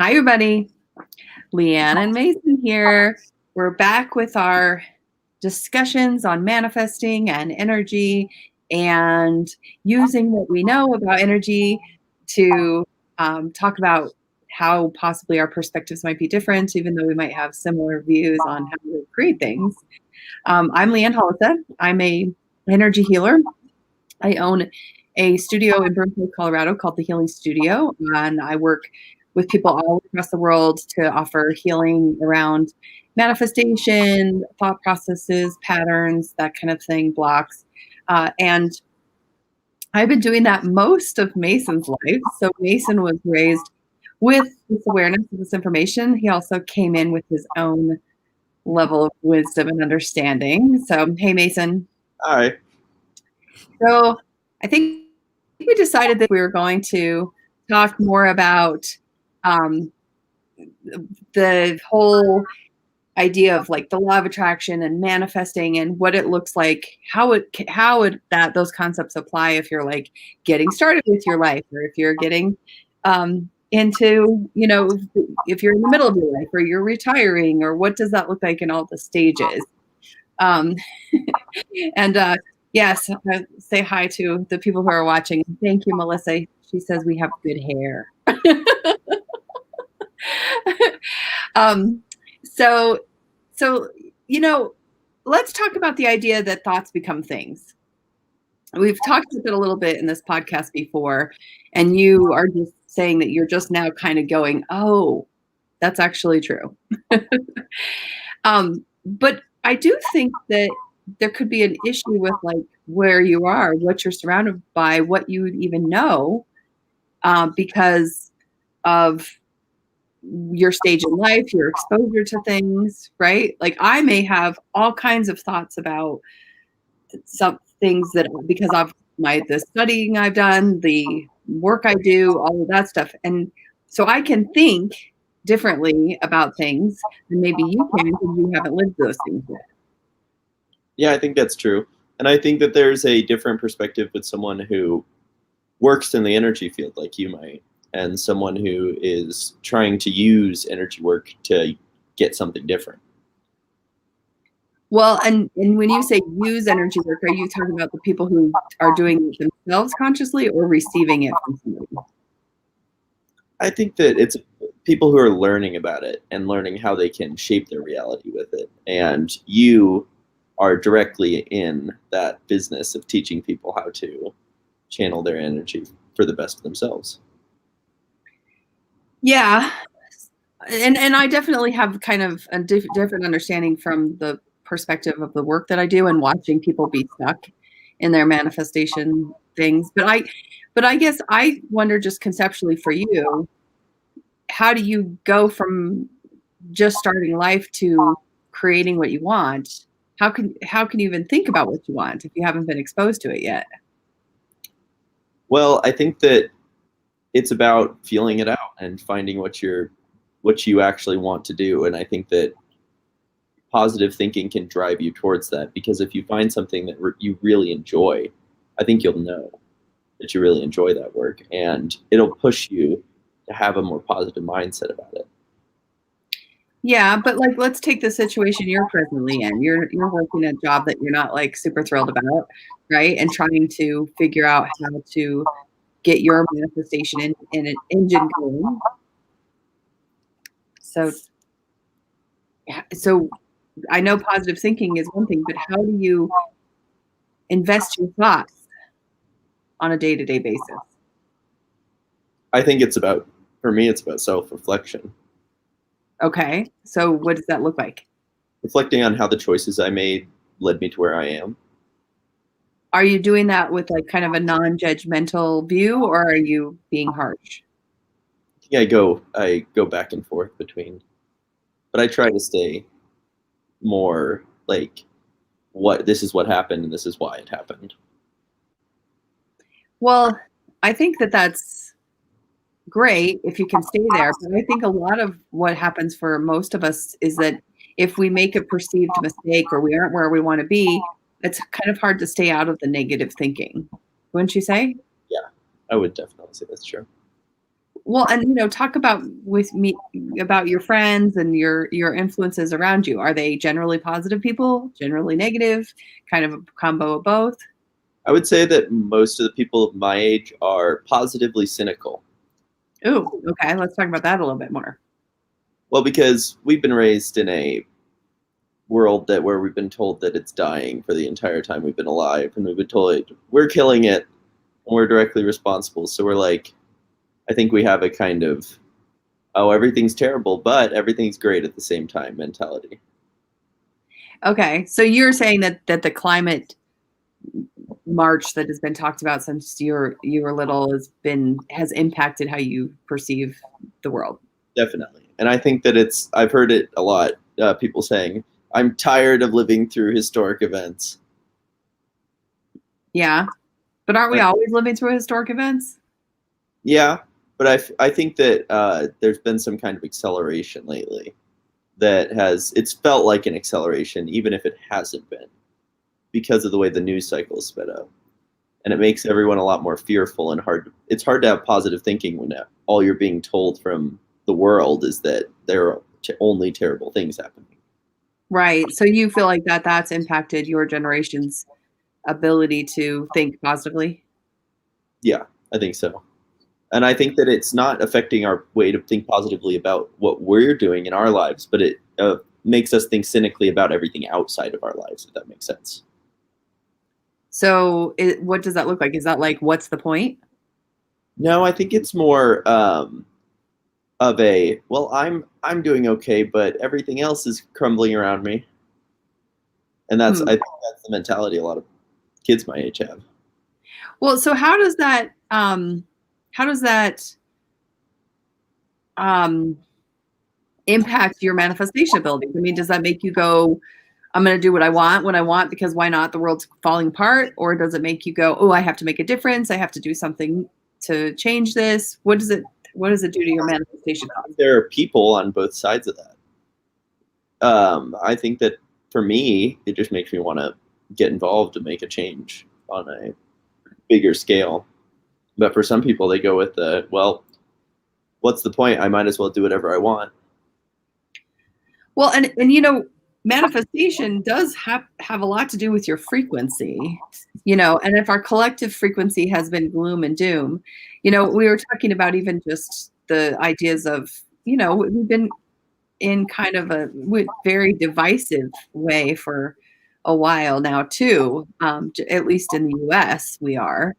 Hi, everybody. Leanne and Mason here. We're back with our discussions on manifesting and energy and using what we know about energy to talk about how possibly our perspectives might be different, even though we might have similar views on how to create things. I'm Leanne Hollisa. I'm a energy healer. I own a studio in Broomfield, Colorado called The Healing Studio, and I work with people all across the world to offer healing around manifestation, thought processes, patterns, that kind of thing, blocks. And I've been doing that most of Mason's life. So Mason was raised with this awareness of this information. He also came in with his own level of wisdom and understanding. So, hey, Mason. Hi. So I think we decided that we were going to talk more about the whole idea of like the law of attraction and manifesting and what it looks like, how that those concepts apply if you're like getting started with your life, or if you're getting into, if you're in the middle of your life, or you're retiring, or what does that look like in all the stages. And yes, I say hi to the people who are watching. Thank you, Melissa. She says we have good hair. So, let's talk about the idea that thoughts become things. We've talked about it a little bit in this podcast before, and you are just saying that you're just now kind of going, oh, that's actually true. But I do think that there could be an issue with like where you are, what you're surrounded by, what you would even know, because of your stage in life, your exposure to things, right? Like I may have all kinds of thoughts about some things that because of the studying I've done, the work I do, all of that stuff. And so I can think differently about things than maybe you can because you haven't lived those things yet. Yeah, I think that's true. And I think that there's a different perspective with someone who works in the energy field like you might, and someone who is trying to use energy work to get something different. Well, and when you say use energy work, are you talking about the people who are doing it themselves consciously or receiving it from somebody? I think that it's people who are learning about it and learning how they can shape their reality with it. And you are directly in that business of teaching people how to channel their energy for the best of themselves. Yeah. And I definitely have kind of a different understanding from the perspective of the work that I do and watching people be stuck in their manifestation things. But I guess I wonder just conceptually for you, how do you go from just starting life to creating what you want? How can you even think about what you want if you haven't been exposed to it yet? Well, I think that it's about feeling it out and finding what you actually want to do. And I think that positive thinking can drive you towards that, because if you find something that you really enjoy, I think you'll know that you really enjoy that work, and it'll push you to have a more positive mindset about it. Yeah, but like let's take the situation you're presently in. You're working a job that you're not like super thrilled about, right? And trying to figure out how to get your manifestation in an engine going. So I know positive thinking is one thing, but how do you invest your thoughts on a day-to-day basis? I think for me, it's about self-reflection. Okay. So what does that look like? Reflecting on how the choices I made led me to where I am. Are you doing that with like kind of a non-judgmental view, or are you being harsh? I go back and forth between, but I try to stay more like, this is what happened and this is why it happened. Well, I think that that's great if you can stay there. But I think a lot of what happens for most of us is that if we make a perceived mistake or we aren't where we want to be, it's kind of hard to stay out of the negative thinking. Wouldn't you say? Yeah, I would definitely say that's true. Well, and talk about with me about your friends and your influences around you. Are they generally positive people, generally negative, kind of a combo of both? I would say that most of the people of my age are positively cynical. Ooh, okay. Let's talk about that a little bit more. Well, because we've been raised in a world where we've been told that it's dying for the entire time we've been alive, and we've been told we're killing it and we're directly responsible. So we're like, I think we have a kind of, oh, everything's terrible, but everything's great at the same time mentality. Okay, so you're saying that the climate march that has been talked about since you were little has impacted how you perceive the world. Definitely. And I think that I've heard it a lot, people saying, I'm tired of living through historic events. Yeah, but aren't we always living through historic events? Yeah, but I think that there's been some kind of acceleration lately it's felt like an acceleration, even if it hasn't been, because of the way the news cycle is sped up. And it makes everyone a lot more fearful and it's hard to have positive thinking when all you're being told from the world is that there are only terrible things happening. Right. So you feel like that's impacted your generation's ability to think positively? Yeah, I think so. And I think that it's not affecting our way to think positively about what we're doing in our lives, but it makes us think cynically about everything outside of our lives, if that makes sense. So what does that look like? Is that like, what's the point? No, I think it's more of a, well, I'm doing okay, but everything else is crumbling around me. And I think that's the mentality a lot of kids my age have. Well, so how does that impact your manifestation abilities? I mean, does that make you go, I'm going to do what I want when I want, because why not? The world's falling apart. Or does it make you go, oh, I have to make a difference. I have to do something to change this. What does it do to your manifestation? There are people on both sides of that. I think that for me, it just makes me want to get involved and make a change on a bigger scale. But for some people, they go with well, what's the point? I might as well do whatever I want. Well, and manifestation does have a lot to do with your frequency, and if our collective frequency has been gloom and doom, we were talking about even just the ideas of, we've been in kind of a very divisive way for a while now too, at least in the US we are.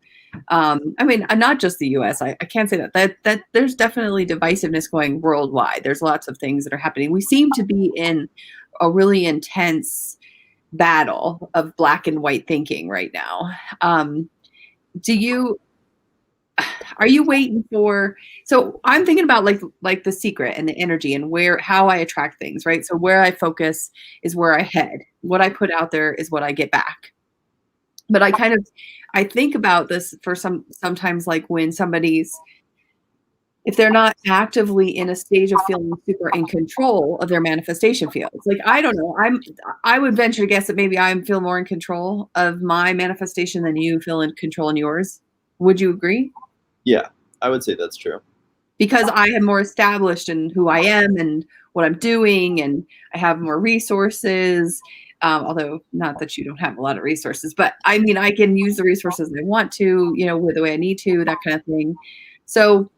I mean, not just the US. I can't say that there's definitely divisiveness going worldwide. There's lots of things that are happening. We seem to be in a really intense battle of black and white thinking right now. Are you waiting for, so I'm thinking about like The Secret and the energy and how I attract things, right? So where I focus is where I head. What I put out there is what I get back. But I think about this for sometimes, like when if they're not actively in a stage of feeling super in control of their manifestation fields. Like, I don't know, I would venture to guess that maybe I feel more in control of my manifestation than you feel in control in yours. Would you agree? Yeah, I would say that's true. Because I am more established in who I am and what I'm doing, and I have more resources. Although not that you don't have a lot of resources, but I mean, I can use the resources I want to, with the way I need to, that kind of thing. So,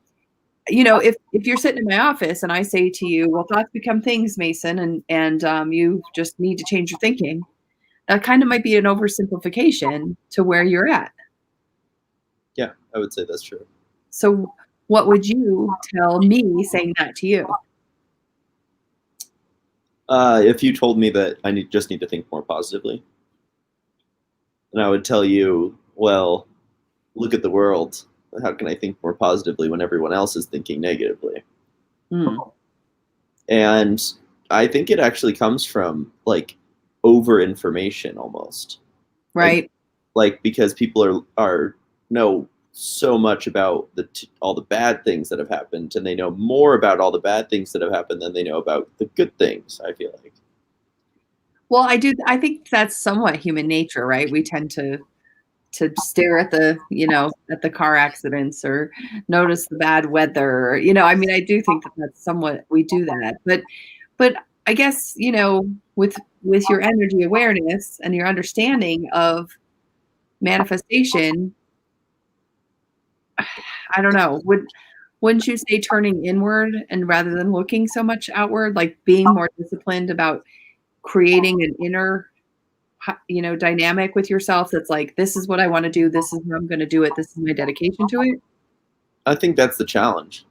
if you're sitting in my office and I say to you, well, thoughts become things, Mason, and you just need to change your thinking, that kind of might be an oversimplification to where you're at. Yeah, I would say that's true. So what would you tell me saying that to you? If you told me that I just need to think more positively, and I would tell you, well, look at the world. How can I think more positively when everyone else is thinking negatively? And I think it actually comes from like over information almost. Right. Like because people are know so much about all the bad things that have happened, and they know more about all the bad things that have happened than they know about the good things, I feel like. Well, I think that's somewhat human nature, right? We tend to to stare at the, at the car accidents or notice the bad weather. I mean, I do think that that's somewhat, we do that, but I guess, with your energy awareness and your understanding of manifestation, I don't know, wouldn't you say turning inward and rather than looking so much outward, like being more disciplined about creating an inner, dynamic with yourself that's like, this is what I want to do, this is how I'm going to do it, this is my dedication to it? I think that's the challenge,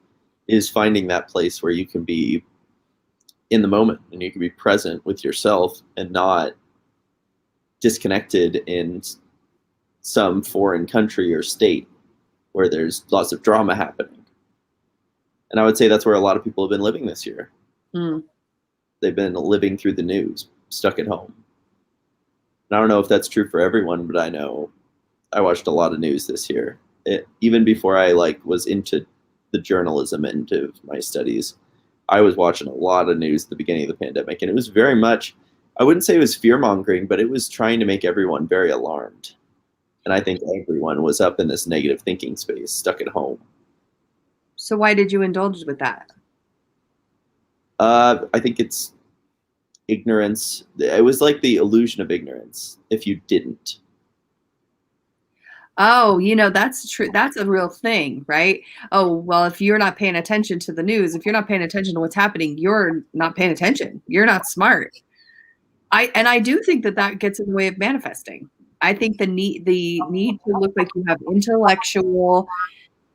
is finding that place where you can be in the moment and you can be present with yourself and not disconnected in some foreign country or state where there's lots of drama happening. And I would say that's where a lot of people have been living this year. Mm. They've been living through the news, stuck at home. And I don't know if that's true for everyone, but I know I watched a lot of news this year. Even before I was into the journalism end of my studies, I was watching a lot of news at the beginning of the pandemic, and it was very much, I wouldn't say it was fear-mongering, but it was trying to make everyone very alarmed. And I think everyone was up in this negative thinking space, stuck at home. So why did you indulge with that? I think it's ignorance. It was like the illusion of ignorance if you didn't. Oh, that's true. That's a real thing, right? Oh, well, if you're not paying attention to the news, if you're not paying attention to what's happening, you're not paying attention. You're not smart. I do think that gets in the way of manifesting. I think the need to look like you have intellectual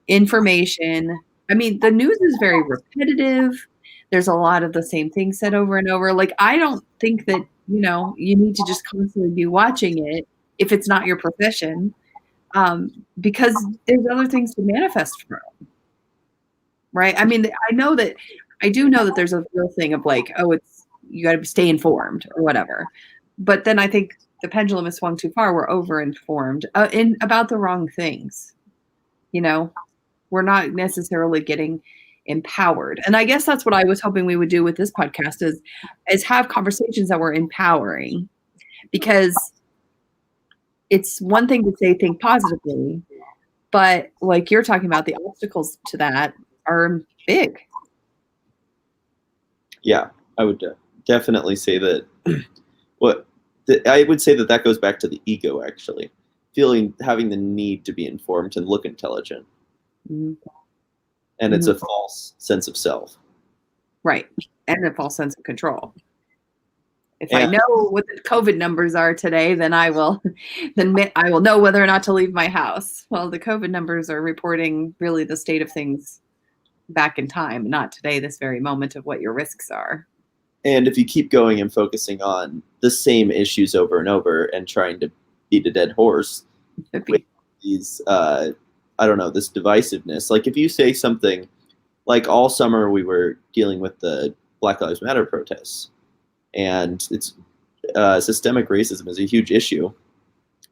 information. I mean, the news is very repetitive. There's a lot of the same things said over and over. Like, I don't think that, you need to just constantly be watching it if it's not your profession, because there's other things to manifest from, right? I mean, I do know that there's a real thing of like, oh, you got to stay informed or whatever. But then I think the pendulum has swung too far. We're over-informed about the wrong things. We're not necessarily getting empowered. And I guess that's what I was hoping we would do with this podcast is have conversations that were empowering, because it's one thing to say think positively, but like you're talking about, the obstacles to that are big. Yeah, I would definitely say that. I would say that goes back to the ego, actually, having the need to be informed and look intelligent. Mm-hmm. And it's a false sense of self. Right. And a false sense of control. If I know what the COVID numbers are today, then I will know whether or not to leave my house. Well, the COVID numbers are reporting really the state of things back in time, not today, this very moment, of what your risks are. And if you keep going and focusing on the same issues over and over and trying to beat a dead horse with these, this divisiveness. Like if you say something, like all summer we were dealing with the Black Lives Matter protests, and it's systemic racism is a huge issue.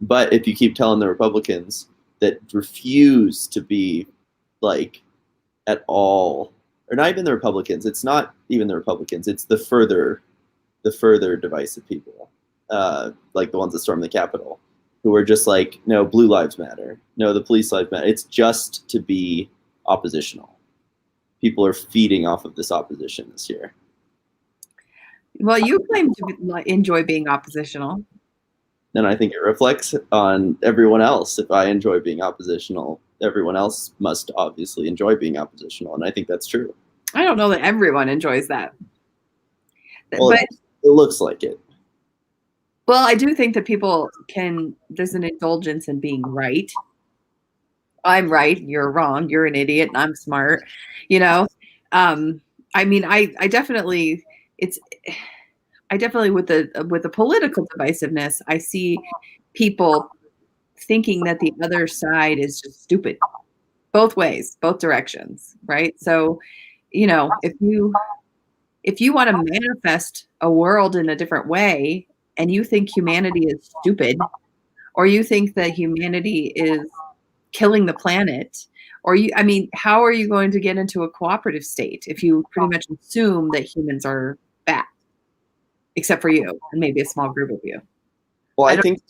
But if you keep telling the Republicans that refuse to be at all, or not even the Republicans, it's not even the Republicans, it's the further divisive people, like the ones that stormed the Capitol, who are just like, no, blue lives matter, no, the police lives matter. It's just to be oppositional. People are feeding off of this opposition this year. Well, you claim to enjoy being oppositional. And I think it reflects on everyone else. If I enjoy being oppositional, everyone else must obviously enjoy being oppositional. And I think that's true. I don't know that everyone enjoys that. Well, but it looks like it. Well, I do think that there's an indulgence in being right. I'm right, you're wrong, you're an idiot, and I'm smart. I mean, I definitely with the political divisiveness, I see people thinking that the other side is just stupid, both ways, both directions, right? So, if you want to manifest a world in a different way, and you think humanity is stupid, or you think that humanity is killing the planet, how are you going to get into a cooperative state if you pretty much assume that humans are bad, except for you and maybe a small group of you? Well, I think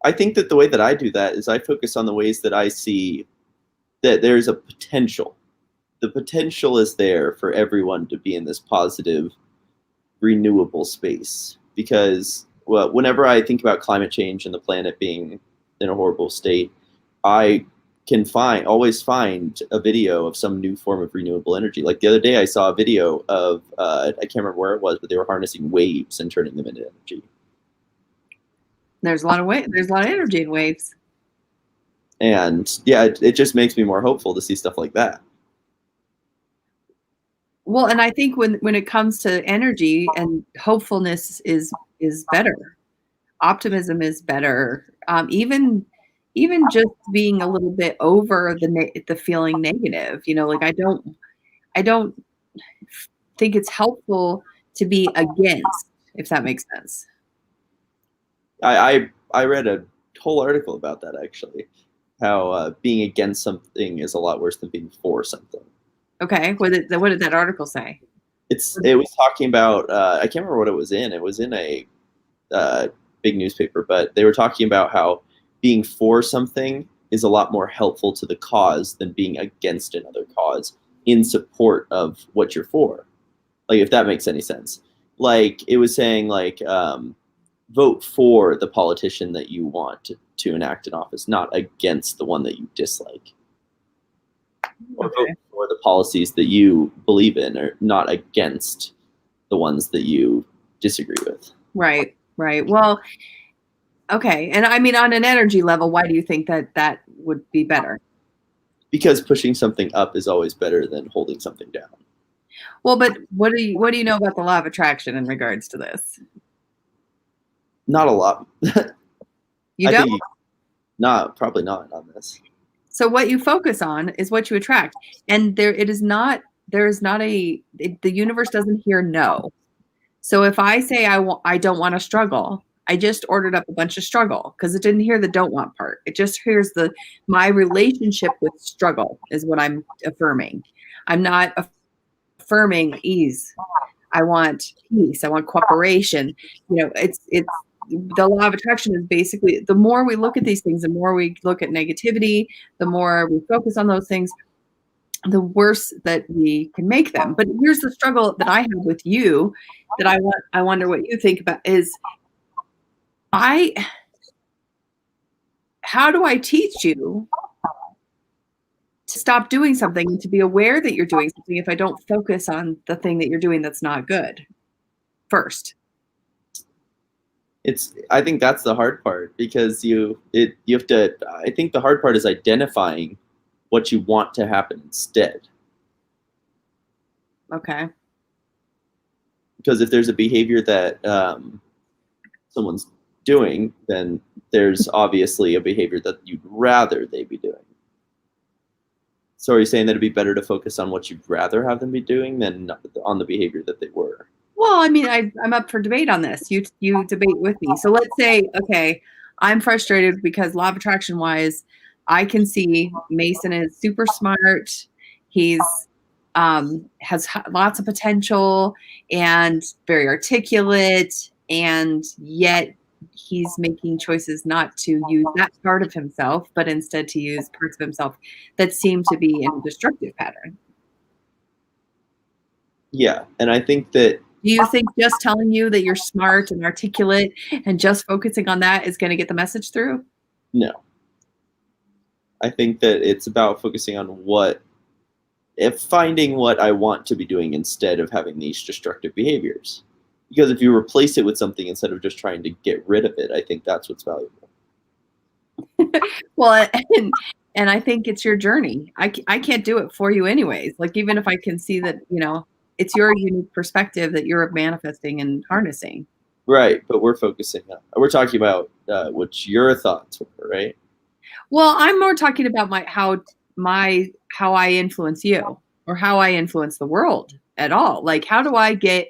I think that the way that I do that is I focus on the ways that I see that there's a potential. The potential is there for everyone to be in this positive, renewable space. Because, well, whenever I think about climate change and the planet being in a horrible state, I can always find a video of some new form of renewable energy. Like the other day, I saw a video of I can't remember where it was, but they were harnessing waves and turning them into energy. There's a lot of there's a lot of energy in waves. And yeah, it just makes me more hopeful to see stuff like that. Well, and I think when it comes to energy, and hopefulness is better. Optimism is better. Even just being a little bit over the feeling negative. Like I don't think it's helpful to be against, if that makes sense. I read a whole article about that, actually, how being against something is a lot worse than being for something. Okay, what did that article say? It was talking about I can't remember what it was in. It was in a big newspaper, but they were talking about how being for something is a lot more helpful to the cause than being against another cause in support of what you're for. Like, if that makes any sense. Like, it was saying, like, vote for the politician that you want to enact in office, not against the one that you dislike. Or vote for the policies that you believe in, or not against the ones that you disagree with. Right. Well, okay. And I mean, on an energy level, why do you think that would be better? Because pushing something up is always better than holding something down. Well, but what do you know about the law of attraction in regards to this? Not a lot. You don't? Probably not on this. So what you focus on is what you attract. And there is not the universe doesn't hear no. So if I say I don't want to struggle, I just ordered up a bunch of struggle because it didn't hear the don't want part. It just hears my relationship with struggle is what I'm affirming. I'm not affirming ease. I want peace. I want cooperation. It's the law of attraction is basically, the more we look at these things, the more we look at negativity, the more we focus on those things, the worse that we can make them. But here's the struggle that I have with you that I wonder what you think about is how do I teach you to stop doing something and to be aware that you're doing something if I don't focus on the thing that you're doing that's not good first? I think that's the hard part, because you have to, I think the hard part is identifying what you want to happen instead. Okay. Because if there's a behavior that someone's doing, then there's obviously a behavior that you'd rather they be doing. So are you saying that it'd be better to focus on what you'd rather have them be doing than on the behavior that they were? Well, I mean, I'm up for debate on this. You debate with me. So let's say, okay, I'm frustrated because law of attraction wise, I can see Mason is super smart. He's has lots of potential and very articulate, and yet he's making choices not to use that part of himself, but instead to use parts of himself that seem to be in a destructive pattern. Yeah, and I think that. Do you think just telling you that you're smart and articulate and just focusing on that is going to get the message through? No. I think that it's about focusing on finding what I want to be doing instead of having these destructive behaviors. Because if you replace it with something instead of just trying to get rid of it, I think that's what's valuable. Well, and I think it's your journey. I can't do it for you anyways. Like, even if I can see that, it's your unique perspective that you're manifesting and harnessing. Right, but we're talking about what your thoughts were, right? Well, I'm more talking about how I influence you, or how I influence the world at all. Like, how do I get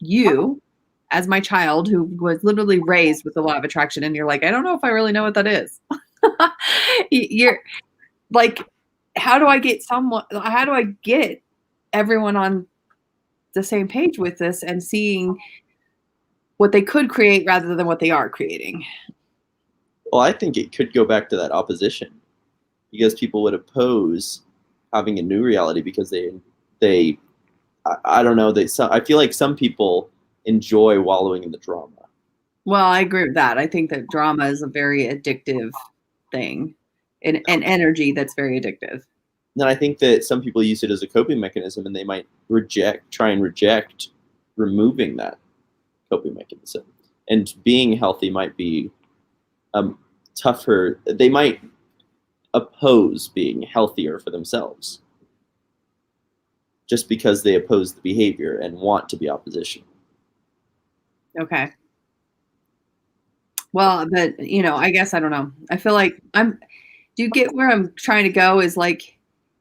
you, as my child who was literally raised with the law of attraction, and you're like, I don't know if I really know what that is. You're like, how do I get everyone on the same page with this and seeing what they could create rather than what they are creating? Well, I think it could go back to that opposition because people would oppose having a new reality because they I don't know, I feel like some people enjoy wallowing in the drama. Well, I agree with that. I think that drama is a very addictive thing, and energy that's very addictive. Then I think that some people use it as a coping mechanism and they might try and reject removing that coping mechanism. And being healthy might be tougher. They might oppose being healthier for themselves just because they oppose the behavior and want to be opposition. Okay. Well, but I guess I don't know. I feel like do you get where I'm trying to go is like,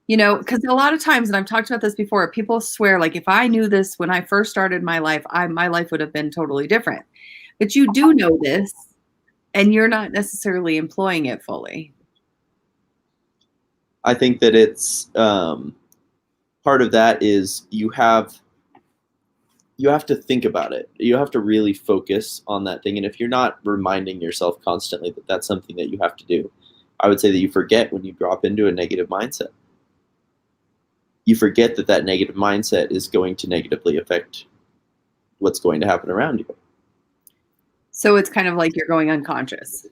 because a lot of times, and I've talked about this before, people swear like if I knew this when I first started my life, my life would have been totally different. But you do know this, and you're not necessarily employing it fully. I think that it's part of that is you have to think about it. You have to really focus on that thing. And if you're not reminding yourself constantly that that's something that you have to do, I would say that you forget when you drop into a negative mindset. You forget that that negative mindset is going to negatively affect what's going to happen around you. So it's kind of like you're going unconscious.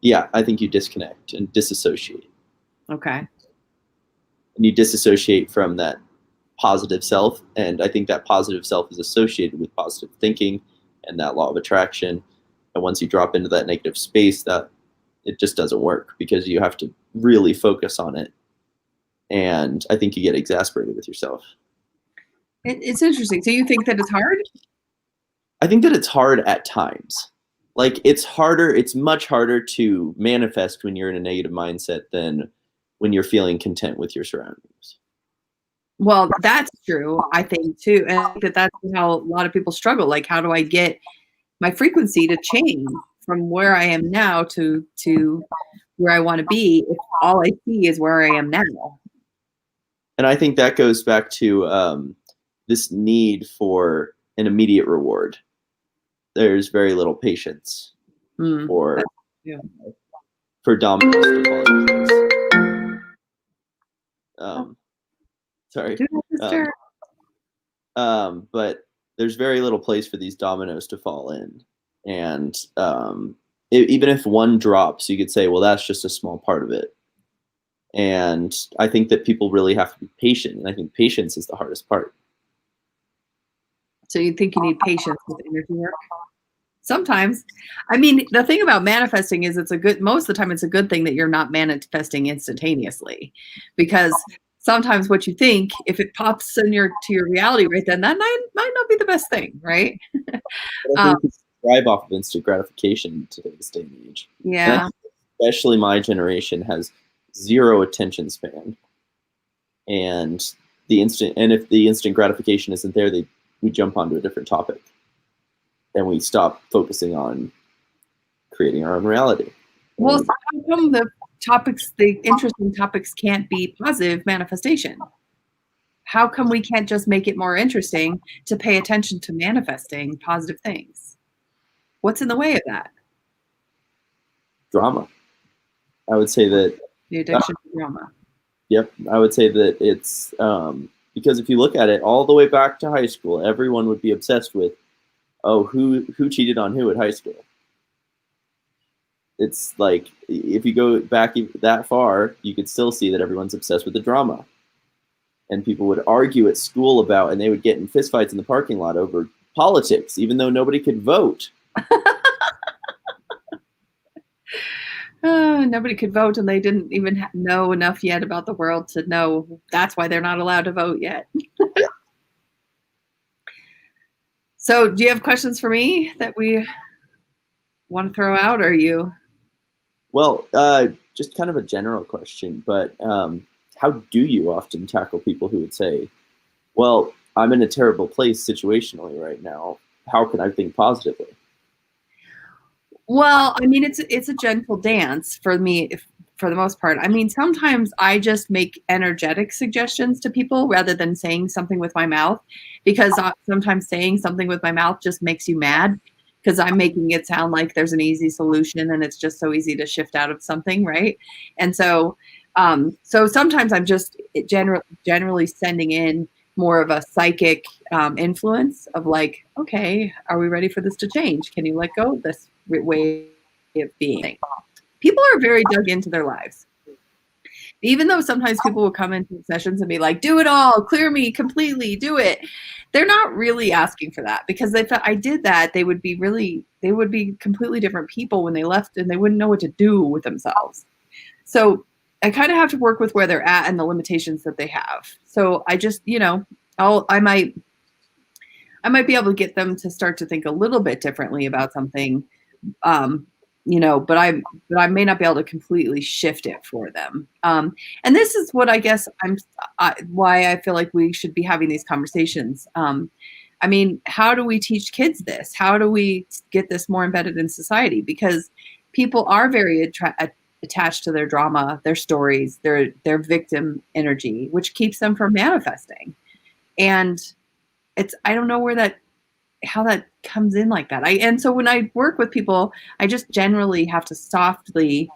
Yeah, I think you disconnect and disassociate. Okay. And you disassociate from that positive self. And I think that positive self is associated with positive thinking and that law of attraction. And once you drop into that negative space, that it just doesn't work because you have to really focus on it. And I think you get exasperated with yourself. It's interesting. So you think that it's hard? I think that it's hard at times. Like it's much harder to manifest when you're in a negative mindset than when you're feeling content with your surroundings. Well, that's true, I think too. And I think that's how a lot of people struggle. Like, how do I get my frequency to change from where I am now to where I want to be if all I see is where I am now? And I think that goes back to this need for an immediate reward. There's very little patience for yeah. for dominoes. Sorry. But there's very little place for these dominoes to fall in. And even if one drops, you could say, well, that's just a small part of it. And I think that people really have to be patient. And I think patience is the hardest part. So you think you need patience with energy work? Sometimes. I mean, the thing about manifesting is most of the time it's a good thing that you're not manifesting instantaneously, because sometimes what you think, if it pops to your reality right then, that might not be the best thing, right? I think it's thrive off of instant gratification in today's day and age. Yeah. And especially my generation has zero attention span. And if the instant gratification isn't there, we jump onto a different topic. And we stop focusing on creating our own reality. Well, how come the interesting topics can't be positive manifestation? How come we can't just make it more interesting to pay attention to manifesting positive things? What's in the way of that? Drama. I would say that the addiction to drama. Yep, I would say that it's because if you look at it all the way back to high school, everyone would be obsessed with, oh, who cheated on who at high school. It's like if you go back that far, you could still see that everyone's obsessed with the drama. And people would argue at school about, and they would get in fistfights in the parking lot over politics, even though nobody could vote. Nobody could vote, and they didn't even know enough yet about the world to know that's why they're not allowed to vote yet. So do you have questions for me that we want to throw out, or you? Well, just kind of a general question, but how do you often tackle people who would say, well, I'm in a terrible place situationally right now. How can I think positively? Well, I mean, it's a gentle dance for me, for the most part. I mean, sometimes I just make energetic suggestions to people rather than saying something with my mouth, because sometimes saying something with my mouth just makes you mad, because I'm making it sound like there's an easy solution and it's just so easy to shift out of something, right? And so sometimes I'm just generally sending in more of a psychic influence of like, okay, are we ready for this to change? Can you let go of this way of being? People are very dug into their lives. Even though sometimes people will come into sessions and be like, do it all, clear me completely, do it. They're not really asking for that, because if I did that, they would be completely different people when they left, and they wouldn't know what to do with themselves. So I kind of have to work with where they're at and the limitations that they have. So I just, I might be able to get them to start to think a little bit differently about something. But I may not be able to completely shift it for them. And this is what I guess why I feel like we should be having these conversations. I mean, how do we teach kids this? How do we get this more embedded in society? Because people are very attached to their drama, their stories, their victim energy, which keeps them from manifesting. And I don't know how that comes in like that. And so when I work with people, I just generally have to softly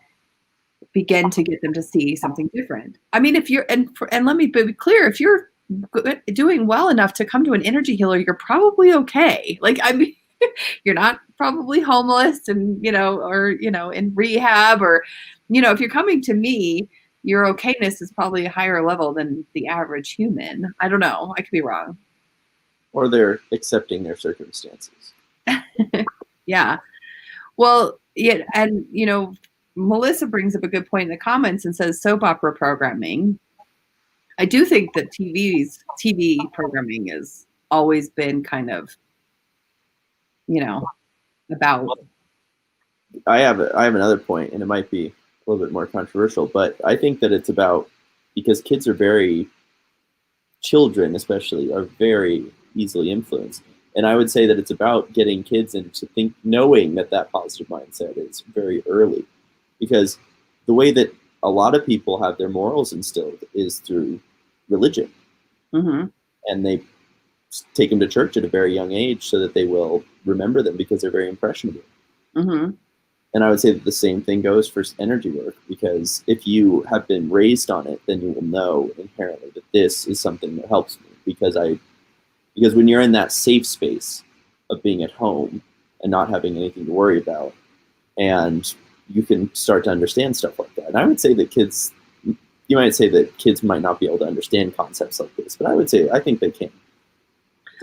begin to get them to see something different. I mean, if you're, and let me be clear, if you're doing well enough to come to an energy healer, you're probably okay. Like, I mean, you're not probably homeless and, or, in rehab, or, if you're coming to me, your okayness is probably a higher level than the average human. I don't know. I could be wrong. Or they're accepting their circumstances. Yeah. Well, yeah. And, Melissa brings up a good point in the comments and says soap opera programming. I do think that TV programming has always been kind of, about. I have another point, and it might be a little bit more controversial, but I think that it's about, because children especially, are very easily influenced. And I would say that it's about getting kids into knowing that positive mindset is very early, because the way that a lot of people have their morals instilled is through religion. Mm-hmm. And they take them to church at a very young age so that they will remember them, because they're very impressionable. Mm-hmm. And I would say that the same thing goes for energy work, because if you have been raised on it, then you will know inherently that this is something that helps me, because when you're in that safe space of being at home and not having anything to worry about, and you can start to understand stuff like that. And I would say that you might say that kids might not be able to understand concepts like this, but I think they can.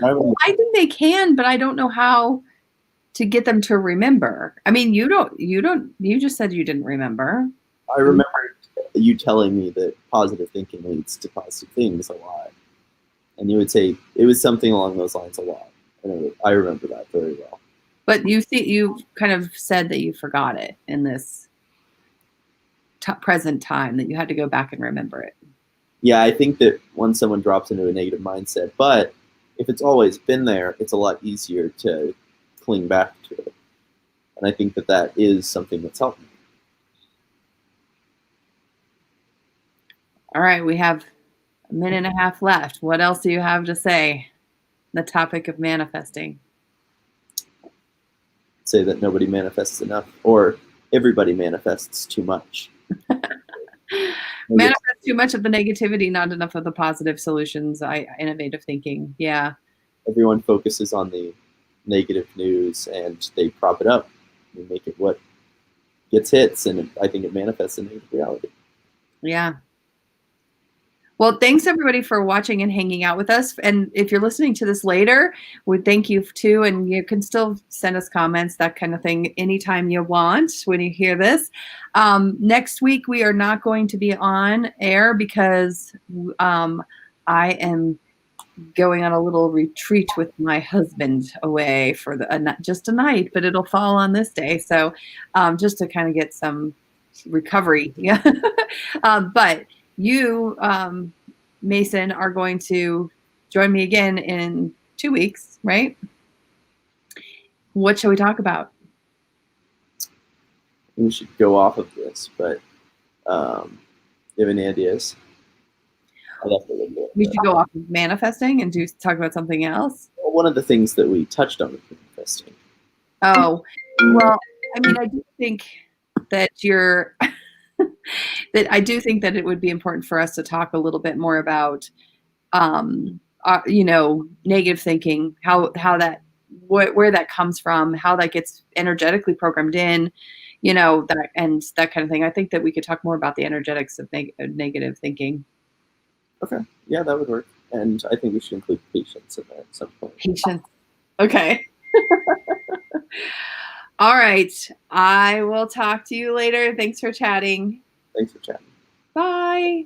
I think they can, but I don't know how to get them to remember. I mean, you just said you didn't remember. I remember you telling me that positive thinking leads to positive things a lot. And you would say it was something along those lines a lot. And I remember that very well. But you kind of said that you forgot it in this present time, that you had to go back and remember it. Yeah, I think that when someone drops into a negative mindset, but if it's always been there, it's a lot easier to cling back to it. And I think that is something that's helped me. All right, we have a minute and a half left. What else do you have to say? The topic of manifesting. Say that nobody manifests enough, or everybody manifests too much. Manifest too much of the negativity, not enough of the positive solutions. Innovative thinking. Yeah. Everyone focuses on the negative news and they prop it up and make it what gets hits, and I think it manifests in negative reality. Yeah. Well, thanks everybody for watching and hanging out with us. And if you're listening to this later, we thank you too. And you can still send us comments, that kind of thing, anytime you want when you hear this. Next week, we are not going to be on air because I am going on a little retreat with my husband away for just a night, but it'll fall on this day. So just to kind of get some recovery. Yeah. But you, Mason, are going to join me again in 2 weeks, right? What shall we talk about? We should go off of this, but you have any ideas? We should go off of manifesting and talk about something else. Well, one of the things that we touched on with manifesting. Oh, well, I mean, I do think that you're that I do think that it would be important for us to talk a little bit more about, negative thinking, how that where that comes from, how that gets energetically programmed in, that and that kind of thing. I think that we could talk more about the energetics of negative thinking. Okay, yeah, that would work. And I think we should include patience in there at some point. Patience. Okay. All right. I will talk to you later. Thanks for chatting. Thanks for chatting. Bye.